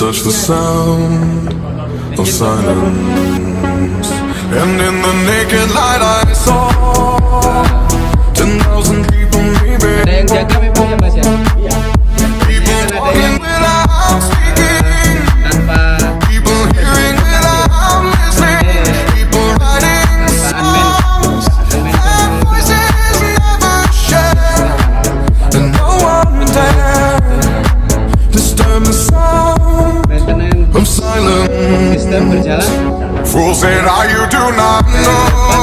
touch the sound of silence. And in the naked light I saw 10,000 people, maybe Ada yang jaga memang ya Mas ya. people talking without speaking, Tanpa people hearing without listening, people writing songs and voices never shared, and no one dare disturb the sound maintenance of silence. sistem berjalan. Fools say now you do not know